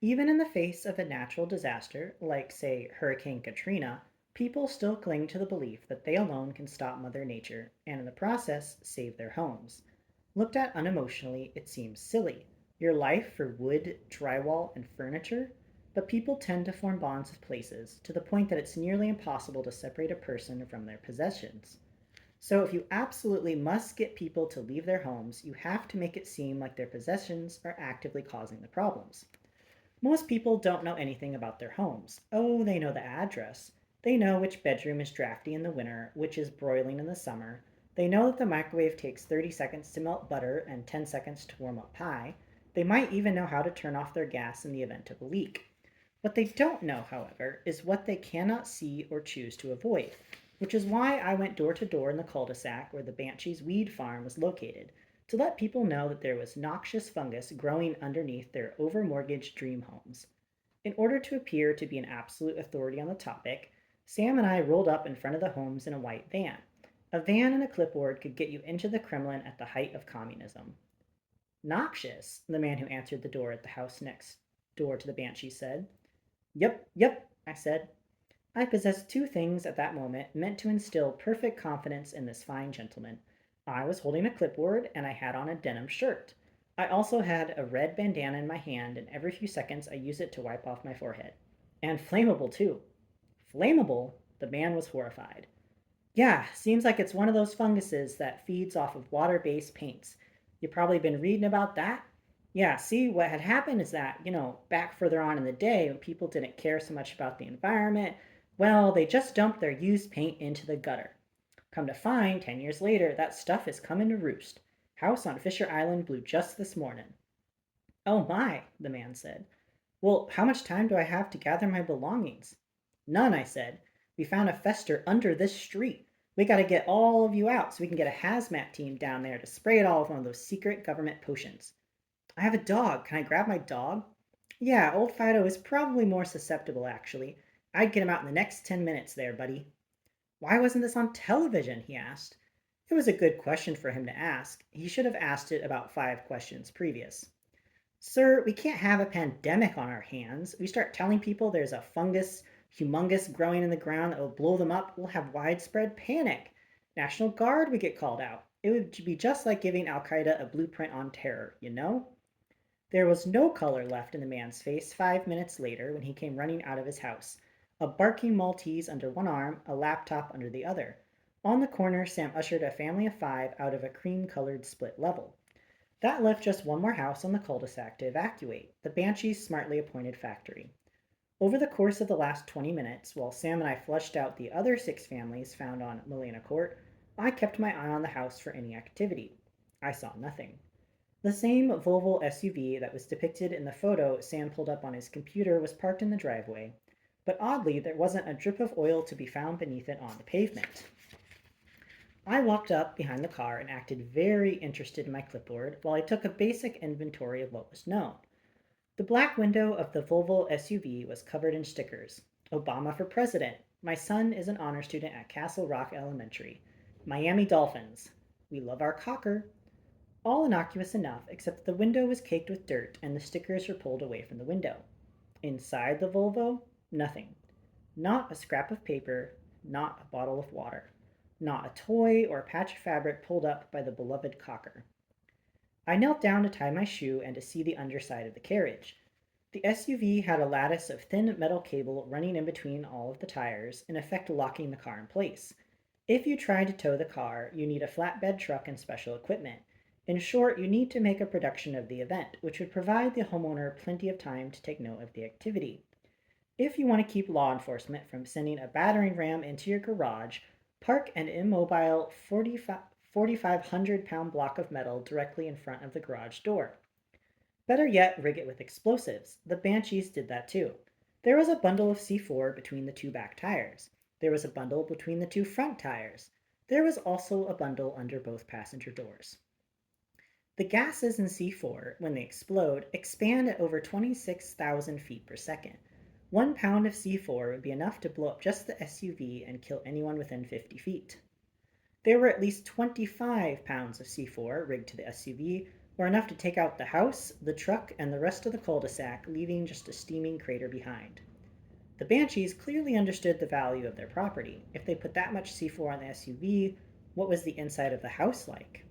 Even in the face of a natural disaster, like, say, Hurricane Katrina, people still cling to the belief that they alone can stop Mother Nature and, in the process, save their homes. Looked at unemotionally, it seems silly. Your life for wood, drywall, and furniture? But people tend to form bonds with places to the point that it's nearly impossible to separate a person from their possessions. So, if you absolutely must get people to leave their homes, you have to make it seem like their possessions are actively causing the problems. Most people don't know anything about their homes. Oh, they know the address. They know which bedroom is drafty in the winter, which is broiling in the summer. They know that the microwave takes 30 seconds to melt butter and 10 seconds to warm up pie. They might even know how to turn off their gas in the event of a leak. What they don't know, however, is what they cannot see or choose to avoid, which is why I went door to door in the cul-de-sac where the Banshees Weed Farm was located, to let people know that there was noxious fungus growing underneath their overmortgaged dream homes. In order to appear to be an absolute authority on the topic, Sam and I rolled up in front of the homes in a white van. A van and a clipboard could get you into the Kremlin at the height of communism. Noxious, the man who answered the door at the house next door to the Banshee said. Yep, yep, I said. I possessed two things at that moment meant to instill perfect confidence in this fine gentleman. I was holding a clipboard and I had on a denim shirt. I also had a red bandana in my hand, and every few seconds I used it to wipe off my forehead. And flammable, too. Flammable? The man was horrified. Yeah, seems like it's one of those funguses that feeds off of water based paints. You've probably been reading about that? Yeah, see, what had happened is that, back further on in the day when people didn't care so much about the environment, well, they just dumped their used paint into the gutter. Come to find, 10 years later, that stuff is coming to roost. House on Fisher Island blew just this morning. Oh my, the man said. Well, how much time do I have to gather my belongings? None, I said. We found a fester under this street. We got to get all of you out so we can get a hazmat team down there to spray it all with one of those secret government potions. I have a dog. Can I grab my dog? Yeah, old Fido is probably more susceptible, actually. I'd get him out in the next 10 minutes there, buddy. Why wasn't this on television? He asked. It was a good question for him to ask. He should have asked it about 5 questions previous. Sir, we can't have a pandemic on our hands. We start telling people there's a fungus humongous growing in the ground that will blow them up, we'll have widespread panic. National Guard would get called out. It would be just like giving Al Qaeda a blueprint on terror, you know? There was no color left in the man's face 5 minutes later when he came running out of his house, a barking Maltese under one arm, a laptop under the other. On the corner, Sam ushered a family of five out of a cream colored split level. That left just one more house on the cul-de-sac to evacuate, the Banshee's smartly appointed factory. Over the course of the last 20 minutes, while Sam and I flushed out the other six families found on Milena Court, I kept my eye on the house for any activity. I saw nothing. The same Volvo SUV that was depicted in the photo Sam pulled up on his computer was parked in the driveway, but oddly, there wasn't a drip of oil to be found beneath it on the pavement. I walked up behind the car and acted very interested in my clipboard while I took a basic inventory of what was known. The black window of the Volvo SUV was covered in stickers. Obama for president. My son is an honor student at Castle Rock Elementary. Miami Dolphins. We love our cocker. All innocuous enough, except that the window was caked with dirt and the stickers were pulled away from the window. Inside the Volvo, nothing. Not a scrap of paper, not a bottle of water, not a toy or a patch of fabric pulled up by the beloved cocker. I knelt down to tie my shoe and to see the underside of the carriage. The SUV had a lattice of thin metal cable running in between all of the tires, in effect locking the car in place. If you try to tow the car, you need a flatbed truck and special equipment. In short, you need to make a production of the event, which would provide the homeowner plenty of time to take note of the activity. If you want to keep law enforcement from sending a battering ram into your garage, park an immobile 4,500 pound block of metal directly in front of the garage door. Better yet, rig it with explosives. The Banshees did that too. There was a bundle of C4 between the two back tires. There was a bundle between the two front tires. There was also a bundle under both passenger doors. The gases in C4, when they explode, expand at over 26,000 feet per second. 1 pound of C4 would be enough to blow up just the SUV and kill anyone within 50 feet. There were at least 25 pounds of C4 rigged to the SUV, or enough to take out the house, the truck, and the rest of the cul-de-sac, leaving just a steaming crater behind. The Banshees clearly understood the value of their property. If they put that much C4 on the SUV, what was the inside of the house like?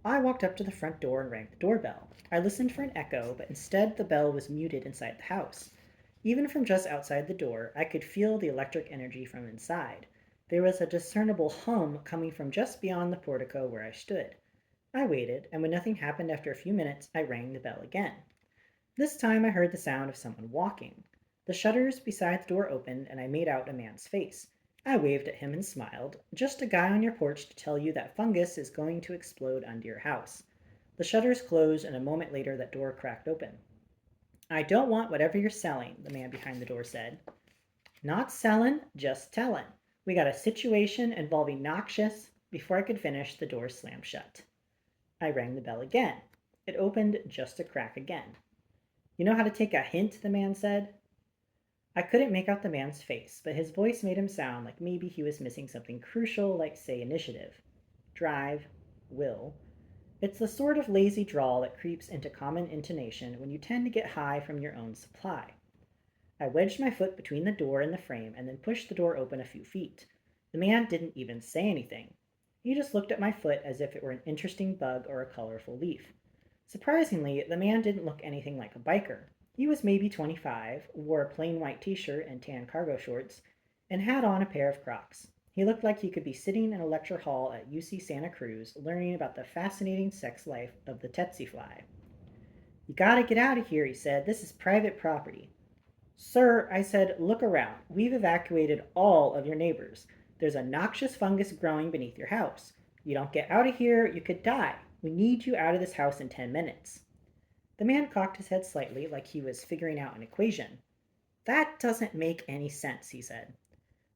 I walked up to the front door and rang the doorbell. I listened for an echo, but instead the bell was muted inside the house. Even from just outside the door, I could feel the electric energy from inside. There was a discernible hum coming from just beyond the portico where I stood. I waited, and when nothing happened after a few minutes, I rang the bell again. This time I heard the sound of someone walking. The shutters beside the door opened, and I made out a man's face. I waved at him and smiled. Just a guy on your porch to tell you that fungus is going to explode under your house. The shutters closed, and a moment later that door cracked open. I don't want whatever you're selling, the man behind the door said. Not selling, just telling. We got a situation involving noxious. Before I could finish, the door slammed shut. I rang the bell again. It opened just a crack again. You know how to take a hint, the man said. I couldn't make out the man's face, but his voice made him sound like maybe he was missing something crucial, like, say, initiative, drive, will. It's the sort of lazy drawl that creeps into common intonation when you tend to get high from your own supply. I wedged my foot between the door and the frame and then pushed the door open a few feet. The man didn't even say anything. He just looked at my foot as if it were an interesting bug or a colorful leaf. Surprisingly, the man didn't look anything like a biker. He was maybe 25, wore a plain white t-shirt and tan cargo shorts, and had on a pair of Crocs. He looked like he could be sitting in a lecture hall at UC Santa Cruz learning about the fascinating sex life of the tsetse fly. You gotta get out of here, he said. This is private property. Sir, I said, look around. We've evacuated all of your neighbors. There's a noxious fungus growing beneath your house. You don't get out of here, you could die. We need you out of this house in 10 minutes. The man cocked his head slightly like he was figuring out an equation. That doesn't make any sense, he said.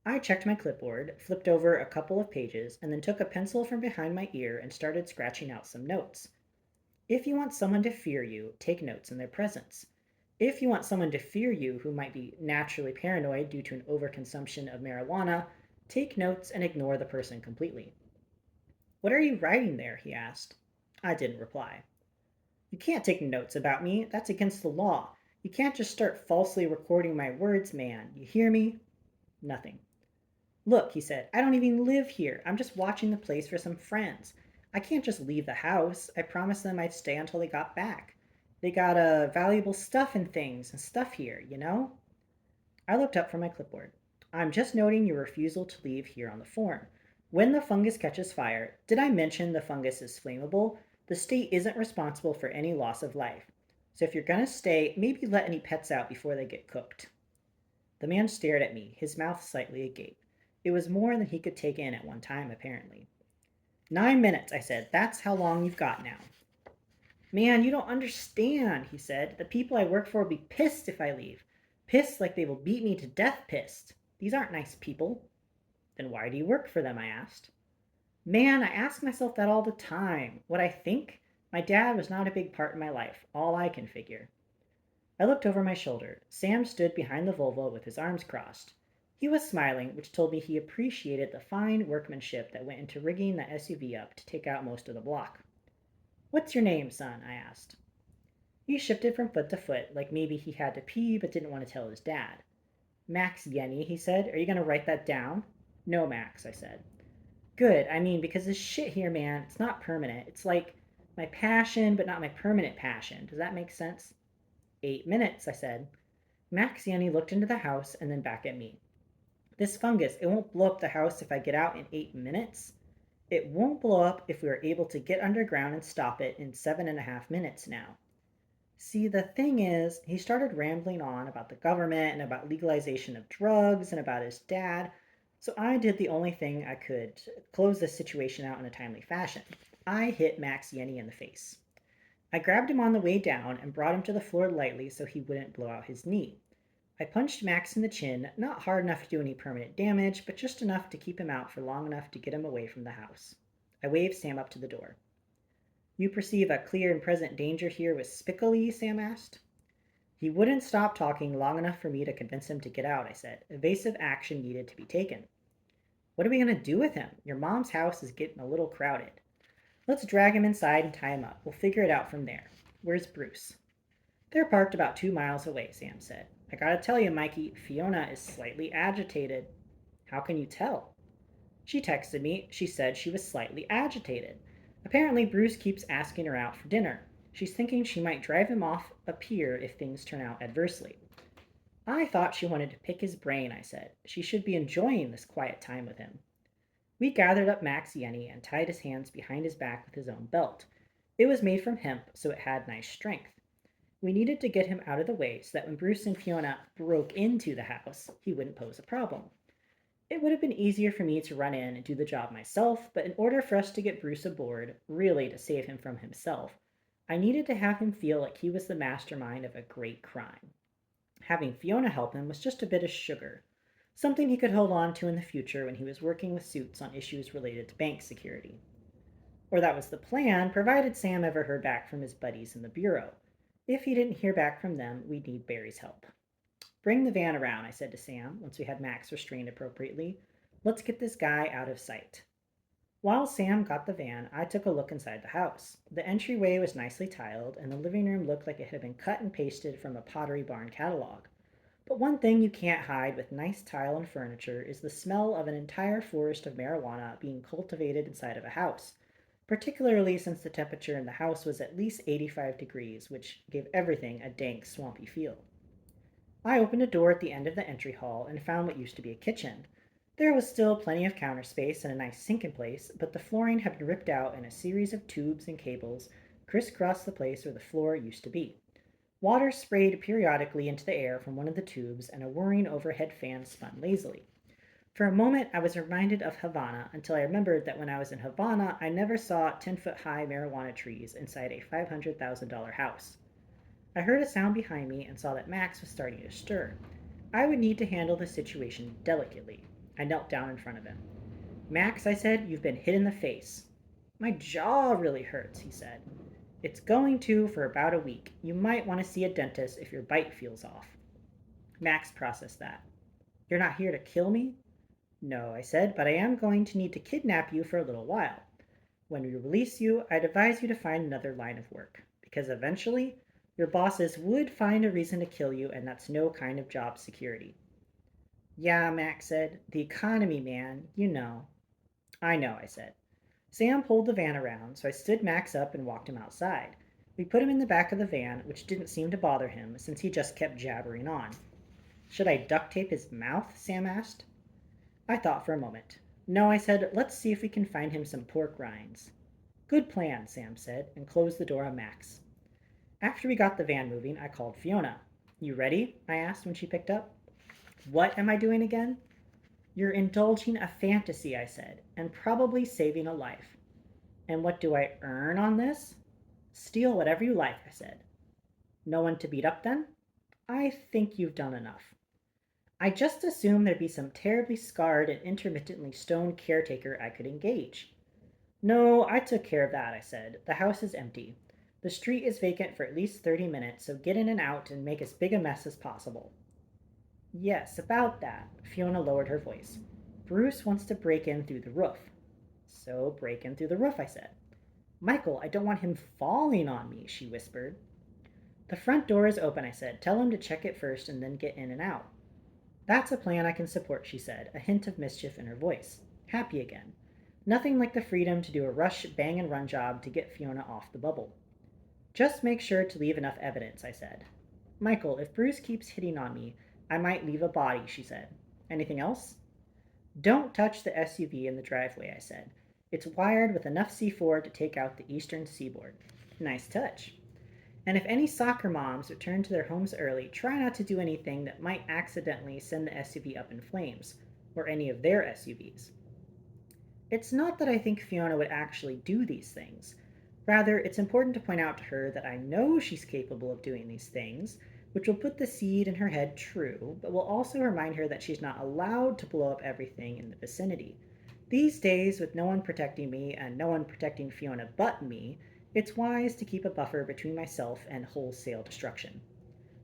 I checked my clipboard, flipped over a couple of pages, and then took a pencil from behind my ear and started scratching out some notes. If you want someone to fear you, take notes in their presence. If you want someone to fear you who might be naturally paranoid due to an overconsumption of marijuana, take notes and ignore the person completely. What are you writing there? He asked. I didn't reply. You can't take notes about me. That's against the law. You can't just start falsely recording my words, man. You hear me? Nothing. Look, he said, I don't even live here. I'm just watching the place for some friends. I can't just leave the house. I promised them I'd stay until they got back. They got valuable stuff and things and stuff here, you know? I looked up from my clipboard. I'm just noting your refusal to leave here on the form. When the fungus catches fire, did I mention the fungus is flammable? The state isn't responsible for any loss of life. So if you're gonna stay, maybe let any pets out before they get cooked. The man stared at me, his mouth slightly agape. It was more than he could take in at one time, apparently. 9 minutes, I said. That's how long you've got now. Man, you don't understand, he said. The people I work for will be pissed if I leave. Pissed like they will beat me to death pissed. These aren't nice people. Then why do you work for them? I asked. Man, I ask myself that all the time. What I think? My dad was not a big part in my life, all I can figure. I looked over my shoulder. Sam stood behind the Volvo with his arms crossed. He was smiling, which told me he appreciated the fine workmanship that went into rigging that SUV up to take out most of the block. What's your name, son? I asked. He shifted from foot to foot, like maybe he had to pee but didn't want to tell his dad. Max Yenny, he said. Are you going to write that down? No, Max, I said. Good. I mean, because this shit here, man, it's not permanent. It's like my passion, but not my permanent passion. Does that make sense? 8 minutes, I said. Max Yenny looked into the house and then back at me. This fungus, it won't blow up the house if I get out in 8 minutes. It won't blow up if we are able to get underground and stop it in 7.5 minutes now. See, the thing is, he started rambling on about the government and about legalization of drugs and about his dad. So I did the only thing I could to close this situation out in a timely fashion. I hit Max Yenny in the face. I grabbed him on the way down and brought him to the floor lightly so he wouldn't blow out his knee. I punched Max in the chin, not hard enough to do any permanent damage, but just enough to keep him out for long enough to get him away from the house. I waved Sam up to the door. You perceive a clear and present danger here with Spicoli? Sam asked. He wouldn't stop talking long enough for me to convince him to get out, I said. Evasive action needed to be taken. What are we going to do with him? Your mom's house is getting a little crowded. Let's drag him inside and tie him up. We'll figure it out from there. Where's Bruce? They're parked about 2 miles away, Sam said. I gotta tell you, Mikey, Fiona is slightly agitated. How can you tell? She texted me. She said she was slightly agitated. Apparently, Bruce keeps asking her out for dinner. She's thinking she might drive him off a pier if things turn out adversely. I thought she wanted to pick his brain, I said. She should be enjoying this quiet time with him. We gathered up Max Yenny and tied his hands behind his back with his own belt. It was made from hemp, so it had nice strength. We needed to get him out of the way so that when Bruce and Fiona broke into the house, he wouldn't pose a problem. It would have been easier for me to run in and do the job myself, but in order for us to get Bruce aboard, really to save him from himself, I needed to have him feel like he was the mastermind of a great crime. Having Fiona help him was just a bit of sugar, something he could hold on to in the future when he was working with suits on issues related to bank security. Or that was the plan, provided Sam ever heard back from his buddies in the Bureau. If he didn't hear back from them, we'd need Barry's help. Bring the van around, I said to Sam, once we had Max restrained appropriately. Let's get this guy out of sight. While Sam got the van, I took a look inside the house. The entryway was nicely tiled, and the living room looked like it had been cut and pasted from a Pottery Barn catalog. But one thing you can't hide with nice tile and furniture is the smell of an entire forest of marijuana being cultivated inside of a house, particularly since the temperature in the house was at least 85 degrees, which gave everything a dank, swampy feel. I opened a door at the end of the entry hall and found what used to be a kitchen. There was still plenty of counter space and a nice sink in place, but the flooring had been ripped out and a series of tubes and cables crisscrossed the place where the floor used to be. Water sprayed periodically into the air from one of the tubes, and a whirring overhead fan spun lazily. For a moment, I was reminded of Havana until I remembered that when I was in Havana, I never saw 10-foot high marijuana trees inside a $500,000 house. I heard a sound behind me and saw that Max was starting to stir. I would need to handle the situation delicately. I knelt down in front of him. Max, I said, you've been hit in the face. My jaw really hurts, he said. It's going to for about a week. You might want to see a dentist if your bite feels off. Max processed that. You're not here to kill me? No, I said, but I am going to need to kidnap you for a little while. When we release you, I'd advise you to find another line of work, because eventually your bosses would find a reason to kill you, and that's no kind of job security. Yeah, Max said. The economy, man, you know. I know, I said. Sam pulled the van around, so I stood Max up and walked him outside. We put him in the back of the van, which didn't seem to bother him since he just kept jabbering on. Should I duct tape his mouth? Sam asked. I thought for a moment. No, I said, let's see if we can find him some pork rinds. Good plan, Sam said, and closed the door on Max. After we got the van moving, I called Fiona. You ready? I asked when she picked up. What am I doing again? You're indulging a fantasy, I said, and probably saving a life. And what do I earn on this? Steal whatever you like, I said. No one to beat up then? I think you've done enough. I just assumed there'd be some terribly scarred and intermittently stoned caretaker I could engage. No, I took care of that, I said. The house is empty. The street is vacant for at least 30 minutes, so get in and out and make as big a mess as possible. Yes, about that. Fiona lowered her voice. Bruce wants to break in through the roof. So break in through the roof, I said. Michael, I don't want him falling on me, she whispered. The front door is open, I said. Tell him to check it first and then get in and out. That's a plan I can support, she said, a hint of mischief in her voice. Happy again. Nothing like the freedom to do a rush, bang and run job to get Fiona off the bubble. Just make sure to leave enough evidence, I said. Michael, if Bruce keeps hitting on me, I might leave a body, she said. Anything else? Don't touch the SUV in the driveway, I said. It's wired with enough C4 to take out the eastern seaboard. Nice touch. And if any soccer moms return to their homes early, try not to do anything that might accidentally send the SUV up in flames, or any of their SUVs. It's not that I think Fiona would actually do these things. Rather, it's important to point out to her that I know she's capable of doing these things, which will put the seed in her head true, but will also remind her that she's not allowed to blow up everything in the vicinity. These days, with no one protecting me and no one protecting Fiona but me, it's wise to keep a buffer between myself and wholesale destruction.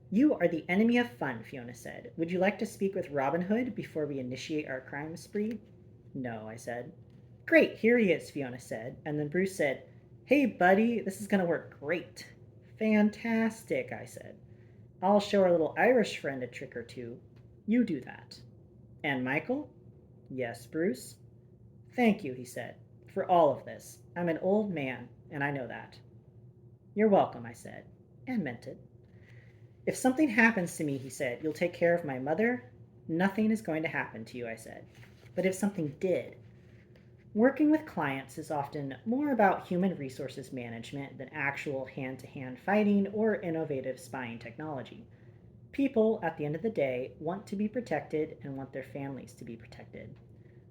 You are the enemy of fun, Fiona said. Would you like to speak with Robin Hood before we initiate our crime spree? No, I said. Great, here he is, Fiona said, and then Bruce said, Hey, buddy, this is going to work great. Fantastic, I said. I'll show our little Irish friend a trick or two. You do that. And Michael? Yes, Bruce. Thank you, he said, for all of this. I'm an old man, and I know that. You're welcome, I said, and meant it. If something happens to me, he said, you'll take care of my mother? Nothing is going to happen to you, I said. But if something did, working with clients is often more about human resources management than actual hand to hand fighting or innovative spying technology. People, at the end of the day, want to be protected and want their families to be protected.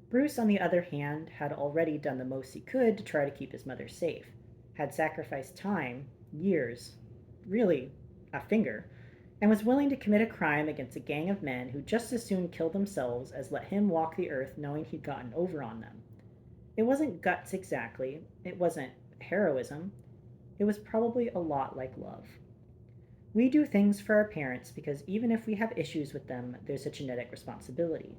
Bruce, on the other hand, had already done the most he could to try to keep his mother safe, had sacrificed time, years, really a finger, and was willing to commit a crime against a gang of men who just as soon killed themselves as let him walk the earth knowing he'd gotten over on them. It wasn't guts exactly, it wasn't heroism, it was probably a lot like love. We do things for our parents because even if we have issues with them, there's a genetic responsibility.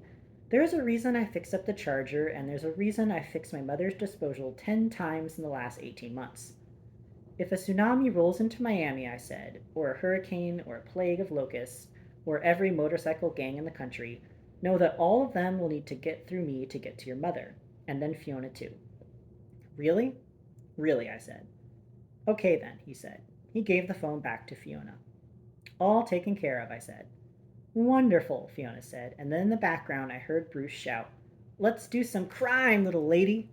There's a reason I fixed up the charger, and there's a reason I fixed my mother's disposal 10 times in the last 18 months. If a tsunami rolls into Miami, I said, or a hurricane, or a plague of locusts, or every motorcycle gang in the country, know that all of them will need to get through me to get to your mother, and then Fiona too. Really? Really, I said. Okay then, he said. He gave the phone back to Fiona. All taken care of, I said. Wonderful, Fiona said, and then in the background I heard Bruce shout, Let's do some crime, little lady!